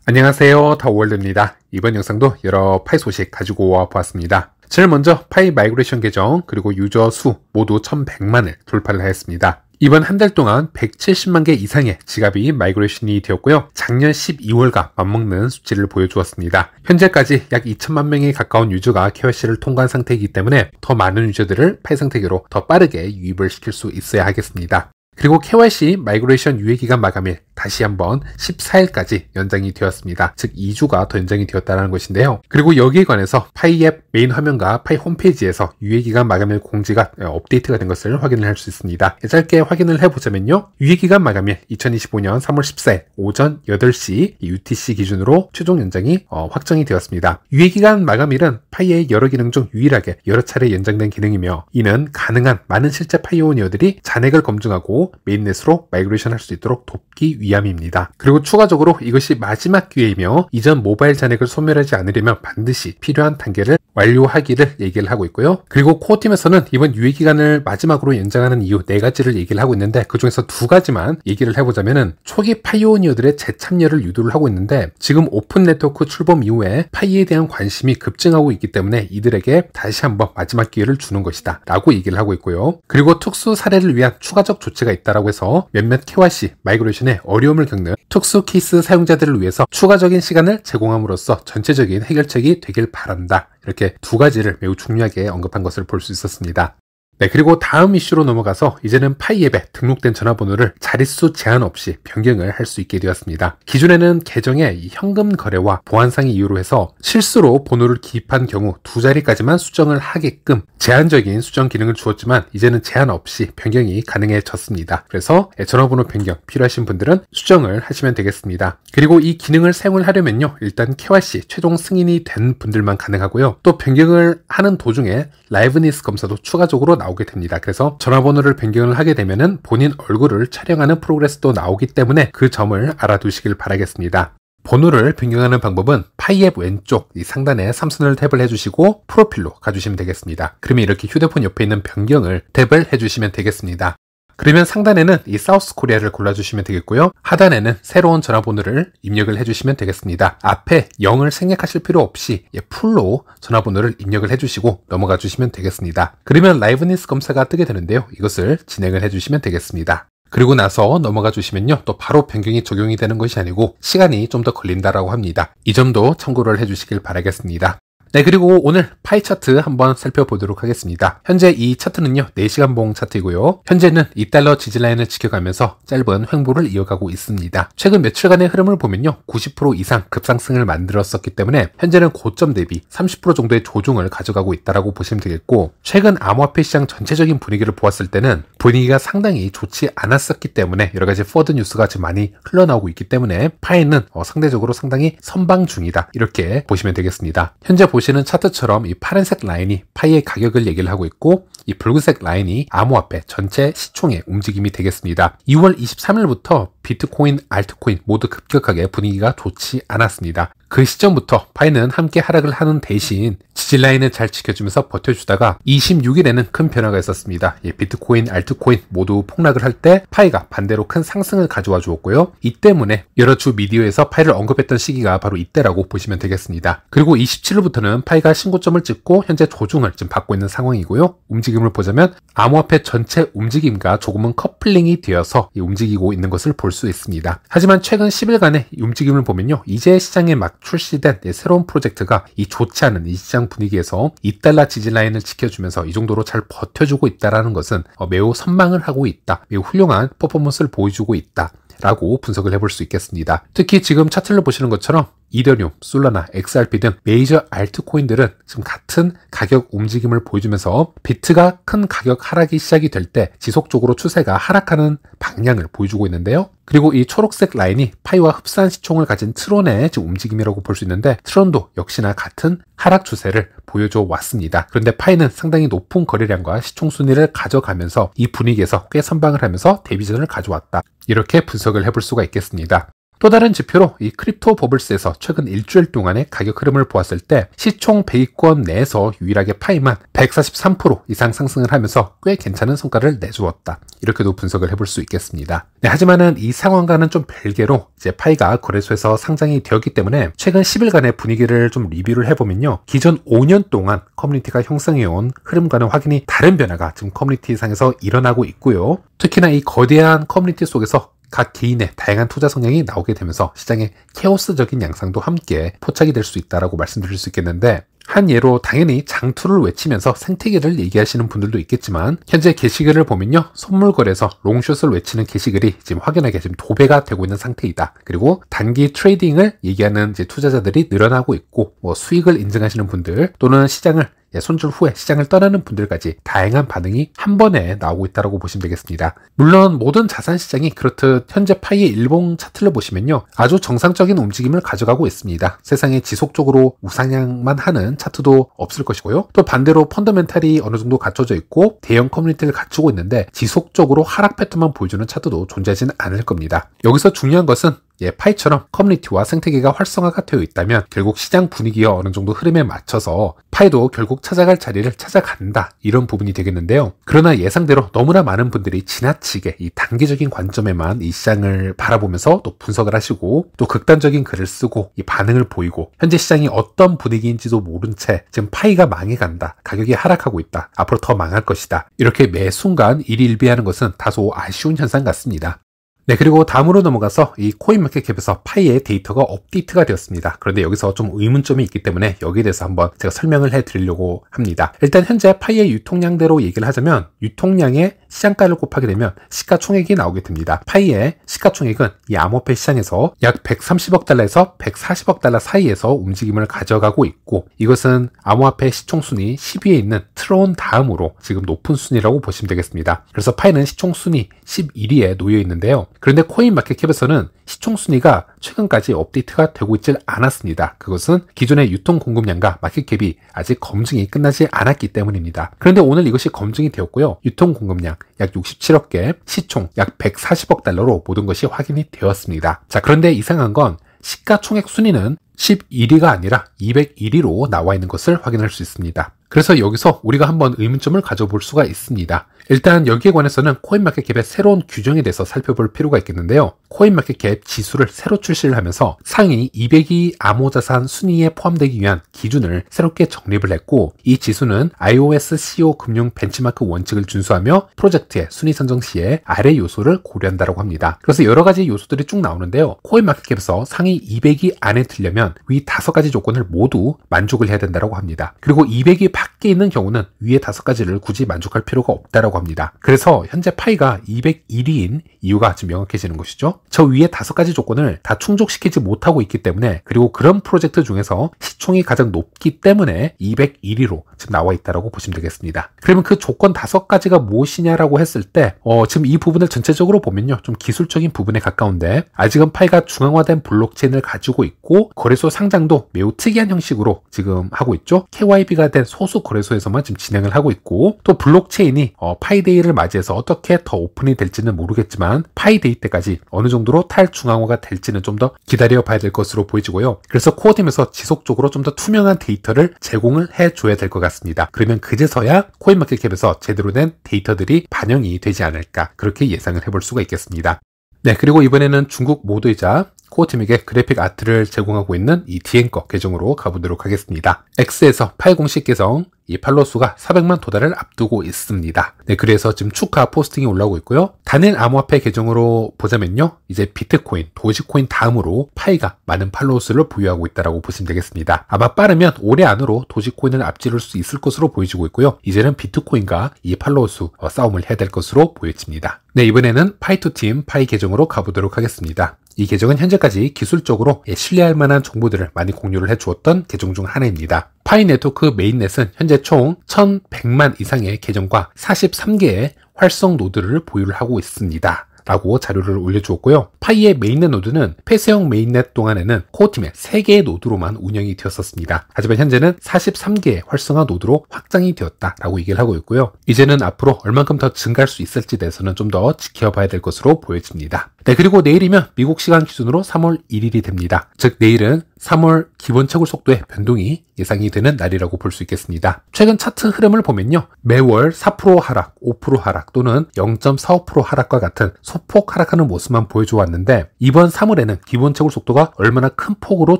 안녕하세요, 더월드입니다. 이번 영상도 여러 파이 소식 가지고 와 보았습니다. 제일 먼저 파이 마이그레이션 계정 그리고 유저 수 모두 1100만을 돌파를 하였습니다. 이번 한 달 동안 170만 개 이상의 지갑이 마이그레이션이 되었고요. 작년 12월과 맞먹는 수치를 보여주었습니다. 현재까지 약 2천만 명에 가까운 유저가 KYC를 통과한 상태이기 때문에 더 많은 유저들을 파이 상태계로 더 빠르게 유입을 시킬 수 있어야 하겠습니다. 그리고 KYC 마이그레이션 유예기간 마감일 다시 한번 14일까지 연장이 되었습니다. 즉 2주가 더 연장이 되었다는 것인데요. 그리고 여기에 관해서 파이 앱 메인 화면과 파이 홈페이지에서 유예기간 마감일 공지가 업데이트가 된 것을 확인을 할 수 있습니다. 짧게 확인을 해보자면요. 유예기간 마감일 2025년 3월 14일 오전 8시 UTC 기준으로 최종 연장이 확정이 되었습니다. 유예기간 마감일은 파이의 여러 기능 중 유일하게 여러 차례 연장된 기능이며 이는 가능한 많은 실제 파이 오너들이 잔액을 검증하고 메인넷으로 마이그레이션 할 수 있도록 돕기 위함입니다. 그리고 추가적으로 이것이 마지막 기회이며 이전 모바일 잔액을 소멸하지 않으려면 반드시 필요한 단계를 완료하기를 얘기를 하고 있고요. 그리고 코어팀에서는 이번 유예기간을 마지막으로 연장하는 이유 4가지를 얘기를 하고 있는데 그 중에서 2가지만 얘기를 해보자면은 초기 파이오니어들의 재참여를 유도를 하고 있는데 지금 오픈 네트워크 출범 이후에 파이에 대한 관심이 급증하고 있기 때문에 이들에게 다시 한번 마지막 기회를 주는 것이다 라고 얘기를 하고 있고요. 그리고 특수 사례를 위한 추가적 조치가 있다라고 해서 몇몇 KYC 마이그레이션에 어려움을 겪는 특수 케이스 사용자들을 위해서 추가적인 시간을 제공함으로써 전체적인 해결책이 되길 바란다. 이렇게 2가지를 매우 중요하게 언급한 것을 볼 수 있었습니다. 네, 그리고 다음 이슈로 넘어가서 이제는 파이 앱에 등록된 전화번호를 자릿수 제한 없이 변경을 할 수 있게 되었습니다. 기존에는 계정에 현금 거래와 보안상의 이유로 해서 실수로 번호를 기입한 경우 2자리까지만 수정을 하게끔 제한적인 수정 기능을 주었지만 이제는 제한 없이 변경이 가능해졌습니다. 그래서 전화번호 변경 필요하신 분들은 수정을 하시면 되겠습니다. 그리고 이 기능을 사용을 하려면요. 일단 KYC 최종 승인이 된 분들만 가능하고요. 또 변경을 하는 도중에 라이브니스 검사도 추가적으로 나오게 됩니다. 그래서 전화번호를 변경을 하게 되면은 본인 얼굴을 촬영하는 프로그레스도 나오기 때문에 그 점을 알아두시길 바라겠습니다. 번호를 변경하는 방법은 파이 앱 왼쪽 이 상단에 3선을 탭을 해주시고 프로필로 가주시면 되겠습니다. 그러면 이렇게 휴대폰 옆에 있는 변경을 탭을 해주시면 되겠습니다. 그러면 상단에는 이 사우스 코리아를 골라주시면 되겠고요. 하단에는 새로운 전화번호를 입력을 해주시면 되겠습니다. 앞에 0을 생략하실 필요 없이 풀로 전화번호를 입력을 해주시고 넘어가 주시면 되겠습니다. 그러면 라이브니스 검사가 뜨게 되는데요. 이것을 진행을 해주시면 되겠습니다. 그리고 나서 넘어가 주시면요. 또 바로 변경이 적용이 되는 것이 아니고 시간이 좀 더 걸린다라고 합니다. 이 점도 참고를 해주시길 바라겠습니다. 네, 그리고 오늘 파이 차트 한번 살펴보도록 하겠습니다. 현재 이 차트는요 4시간 봉 차트이고요. 현재는 $2 지지라인을 지켜가면서 짧은 횡보를 이어가고 있습니다. 최근 며칠간의 흐름을 보면요 90% 이상 급상승을 만들었었기 때문에 현재는 고점 대비 30% 정도의 조정을 가져가고 있다고 보시면 되겠고, 최근 암호화폐 시장 전체적인 분위기를 보았을 때는 분위기가 상당히 좋지 않았었기 때문에 여러가지 포워드 뉴스가 지금 많이 흘러나오고 있기 때문에 파이는 상대적으로 상당히 선방 중이다 이렇게 보시면 되겠습니다. 현재 보시는 차트처럼 이 파란색 라인이 파이의 가격을 얘기를 하고 있고 이 붉은색 라인이 암호화폐 전체 시총의 움직임이 되겠습니다. 2월 23일부터 비트코인, 알트코인 모두 급격하게 분위기가 좋지 않았습니다. 그 시점부터 파이는 함께 하락을 하는 대신 지지라인을 잘 지켜주면서 버텨주다가 26일에는 큰 변화가 있었습니다. 비트코인, 알트코인 모두 폭락을 할 때 파이가 반대로 큰 상승을 가져와 주었고요. 이 때문에 여러 주 미디어에서 파이를 언급했던 시기가 바로 이때라고 보시면 되겠습니다. 그리고 27일부터는 파이가 신고점을 찍고 현재 조정을 지금 받고 있는 상황이고요. 움직임을 보자면 암호화폐 전체 움직임과 조금은 커플링이 되어서 움직이고 있는 것을 볼 수 있습니다. 하지만 최근 10일간의 움직임을 보면요. 이제 시장에 막 출시된 새로운 프로젝트가 이 좋지 않은 이 시장 분위기에서 $2 지지라인을 지켜주면서 이 정도로 잘 버텨주고 있다는 것은 매우 선망을 하고 있다. 매우 훌륭한 퍼포먼스를 보여주고 있다. 라고 분석을 해볼 수 있겠습니다. 특히 지금 차트를 보시는 것처럼 이더리움, 솔라나, XRP 등 메이저 알트코인들은 지금 같은 가격 움직임을 보여주면서 비트가 큰 가격 하락이 시작이 될 때 지속적으로 추세가 하락하는 방향을 보여주고 있는데요. 그리고 이 초록색 라인이 파이와 흡사한 시총을 가진 트론의 지금 움직임이라고 볼 수 있는데 트론도 역시나 같은 하락 추세를 보여줘 왔습니다. 그런데 파이는 상당히 높은 거래량과 시총 순위를 가져가면서 이 분위기에서 꽤 선방을 하면서 데뷔전을 가져왔다. 이렇게 분석을 해볼 수가 있겠습니다. 또 다른 지표로 이 크립토 버블스에서 최근 일주일 동안의 가격 흐름을 보았을 때 시총 100위권 내에서 유일하게 파이만 143% 이상 상승을 하면서 꽤 괜찮은 성과를 내주었다. 이렇게도 분석을 해볼 수 있겠습니다. 네, 하지만은 이 상황과는 좀 별개로 이제 파이가 거래소에서 상장이 되었기 때문에 최근 10일간의 분위기를 좀 리뷰를 해보면요. 기존 5년 동안 커뮤니티가 형성해온 흐름과는 확연히 다른 변화가 지금 커뮤니티 상에서 일어나고 있고요. 특히나 이 거대한 커뮤니티 속에서 각 개인의 다양한 투자 성향이 나오게 되면서 시장의 케오스적인 양상도 함께 포착이 될 수 있다고 말씀드릴 수 있겠는데, 한 예로 당연히 장투를 외치면서 생태계를 얘기하시는 분들도 있겠지만 현재 게시글을 보면요. 선물거래에서 롱숏을 외치는 게시글이 지금 확연하게 지금 도배가 되고 있는 상태이다. 그리고 단기 트레이딩을 얘기하는 이제 투자자들이 늘어나고 있고 수익을 인증하시는 분들 또는 시장을 손절 후에 시장을 떠나는 분들까지 다양한 반응이 한 번에 나오고 있다고 보시면 되겠습니다. 물론 모든 자산 시장이 그렇듯 현재 파이의 일봉 차트를 보시면요. 아주 정상적인 움직임을 가져가고 있습니다. 세상에 지속적으로 우상향만 하는 차트도 없을 것이고요. 또 반대로 펀더멘탈이 어느 정도 갖춰져 있고 대형 커뮤니티를 갖추고 있는데 지속적으로 하락 패턴만 보여주는 차트도 존재하지는 않을 겁니다. 여기서 중요한 것은 파이처럼 커뮤니티와 생태계가 활성화가 되어 있다면 결국 시장 분위기와 어느 정도 흐름에 맞춰서 파이도 결국 찾아갈 자리를 찾아간다, 이런 부분이 되겠는데요. 그러나 예상대로 너무나 많은 분들이 지나치게 이 단기적인 관점에만 이 시장을 바라보면서 또 분석을 하시고 또 극단적인 글을 쓰고 이 반응을 보이고 현재 시장이 어떤 분위기인지도 모른 채 지금 파이가 망해간다, 가격이 하락하고 있다, 앞으로 더 망할 것이다, 이렇게 매 순간 일희일비하는 것은 다소 아쉬운 현상 같습니다. 네, 그리고 다음으로 넘어가서 이 코인마켓캡에서 파이의 데이터가 업데이트가 되었습니다. 그런데 여기서 좀 의문점이 있기 때문에 여기에 대해서 한번 제가 설명을 해드리려고 합니다. 일단 현재 파이의 유통량대로 얘기를 하자면 유통량의 시장가를 곱하게 되면 시가총액이 나오게 됩니다. 파이의 시가총액은 이 암호화폐 시장에서 약 130억 달러에서 140억 달러 사이에서 움직임을 가져가고 있고, 이것은 암호화폐 시총순위 10위에 있는 트론 다음으로 지금 높은 순위라고 보시면 되겠습니다. 그래서 파이는 시총순위 11위에 놓여 있는데요. 그런데 코인마켓캡에서는 시총순위가 최근까지 업데이트가 되고 있질 않았습니다. 그것은 기존의 유통 공급량과 마켓캡이 아직 검증이 끝나지 않았기 때문입니다. 그런데 오늘 이것이 검증이 되었고요. 유통 공급량 약 67억 개, 시총 약 140억 달러로 모든 것이 확인이 되었습니다. 자, 그런데 이상한 건 시가총액 순위는 11위가 아니라 201위로 나와 있는 것을 확인할 수 있습니다. 그래서 여기서 우리가 한번 의문점을 가져볼 수가 있습니다. 일단 여기에 관해서는 코인마켓캡의 새로운 규정에 대해서 살펴볼 필요가 있겠는데요. 코인마켓캡 지수를 새로 출시를 하면서 상위 200위 암호자산 순위에 포함되기 위한 기준을 새롭게 정립을 했고, 이 지수는 IOSCO 금융 벤치마크 원칙을 준수하며 프로젝트의 순위 선정 시에 아래 요소를 고려한다고 합니다. 그래서 여러 가지 요소들이 쭉 나오는데요. 코인마켓캡에서 상위 200위 안에 들려면 위 5가지 조건을 모두 만족을 해야 된다고 합니다. 그리고 200위 밖에 있는 경우는 위에 5가지를 굳이 만족할 필요가 없다고 합니다. 그래서 현재 파이가 201위인 이유가 지금 명확해지는 것이죠. 저 위에 5가지 조건을 다 충족시키지 못하고 있기 때문에, 그리고 그런 프로젝트 중에서 시총이 가장 높기 때문에 201위로 지금 나와 있다고 보시면 되겠습니다. 그러면 그 조건 5가지가 무엇이냐라고 했을 때 지금 이 부분을 전체적으로 보면요, 좀 기술적인 부분에 가까운데, 아직은 파이가 중앙화된 블록체인을 가지고 있고 거래소 상장도 매우 특이한 형식으로 지금 하고 있죠. KYB가 된 소수 거래소에서만 지금 진행을 하고 있고, 또 블록체인이 파이데이를 맞이해서 어떻게 더 오픈이 될지는 모르겠지만 파이데이 때까지 어느 정도로 탈중앙화가 될지는 좀 더 기다려 봐야 될 것으로 보여지고요. 그래서 코어팀에서 지속적으로 좀 더 투명한 데이터를 제공을 해줘야 될 것 같습니다. 그러면 그제서야 코인마켓캡에서 제대로 된 데이터들이 반영이 되지 않을까, 그렇게 예상을 해볼 수가 있겠습니다. 네, 그리고 이번에는 중국 모드이자 코어팀에게 그래픽 아트를 제공하고 있는 이 디엔거 계정으로 가보도록 하겠습니다. X에서 파이 공식 계정, 이 팔로워 수가 400만 도달을 앞두고 있습니다. 네, 그래서 지금 축하 포스팅이 올라오고 있고요. 단일 암호화폐 계정으로 보자면요, 이제 비트코인, 도지코인 다음으로 파이가 많은 팔로워 수를 보유하고 있다고 보시면 되겠습니다. 아마 빠르면 올해 안으로 도지코인을 앞지를 수 있을 것으로 보여지고 있고요. 이제는 비트코인과 이 팔로워 수 싸움을 해야 될 것으로 보여집니다. 네, 이번에는 파이2팀 파이 계정으로 가보도록 하겠습니다. 이 계정은 현재까지 기술적으로 신뢰할 만한 정보들을 많이 공유를 해주었던 계정 중 하나입니다. 파이 네트워크 메인넷은 현재 총 1100만 이상의 계정과 43개의 활성 노드를 보유를 하고 있습니다. 라고 자료를 올려주었고요. 파이의 메인넷 노드는 폐쇄형 메인넷 동안에는 코어팀의 3개의 노드로만 운영이 되었었습니다. 하지만 현재는 43개의 활성화 노드로 확장이 되었다라고 얘기를 하고 있고요. 이제는 앞으로 얼만큼 더 증가할 수 있을지 대해서는 좀 더 지켜봐야 될 것으로 보여집니다. 네, 그리고 내일이면 미국 시간 기준으로 3월 1일이 됩니다. 즉 내일은 3월 기본 채굴 속도의 변동이 예상이 되는 날이라고 볼 수 있겠습니다. 최근 차트 흐름을 보면요. 매월 4% 하락, 5% 하락 또는 0.45% 하락과 같은 소폭 하락하는 모습만 보여줘 왔는데 이번 3월에는 기본 채굴 속도가 얼마나 큰 폭으로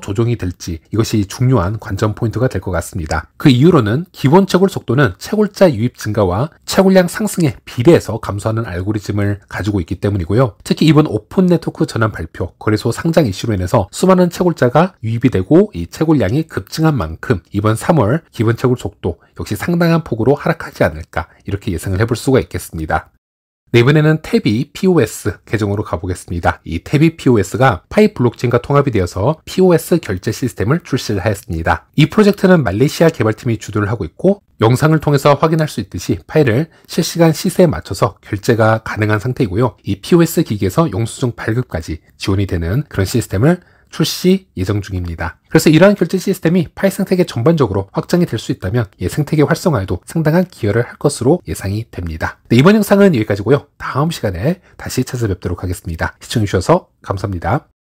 조정이 될지 이것이 중요한 관전 포인트가 될 것 같습니다. 그 이유로는 기본 채굴 속도는 채굴자 유입 증가와 채굴량 상승에 비례해서 감소하는 알고리즘을 가지고 있기 때문이고요. 특히 이번 오픈 네트워크 전환 발표, 거래소 상장 이슈로 인해서 수많은 채굴자가 유입이 되고 이 채굴량이 급증한 만큼 이번 3월 기본 채굴 속도 역시 상당한 폭으로 하락하지 않을까 이렇게 예상을 해볼 수가 있겠습니다. 네, 이번에는 태비 POS 계정으로 가보겠습니다. 이 태비 POS가 파이 블록체인과 통합이 되어서 POS 결제 시스템을 출시를 하였습니다. 이 프로젝트는 말레이시아 개발팀이 주도를 하고 있고 영상을 통해서 확인할 수 있듯이 파일을 실시간 시세에 맞춰서 결제가 가능한 상태이고요. 이 POS 기기에서 영수증 발급까지 지원이 되는 그런 시스템을 출시 예정 중입니다. 그래서 이러한 결제 시스템이 파이 생태계 전반적으로 확장이 될 수 있다면 생태계 활성화에도 상당한 기여를 할 것으로 예상이 됩니다. 네, 이번 영상은 여기까지고요. 다음 시간에 다시 찾아뵙도록 하겠습니다. 시청해주셔서 감사합니다.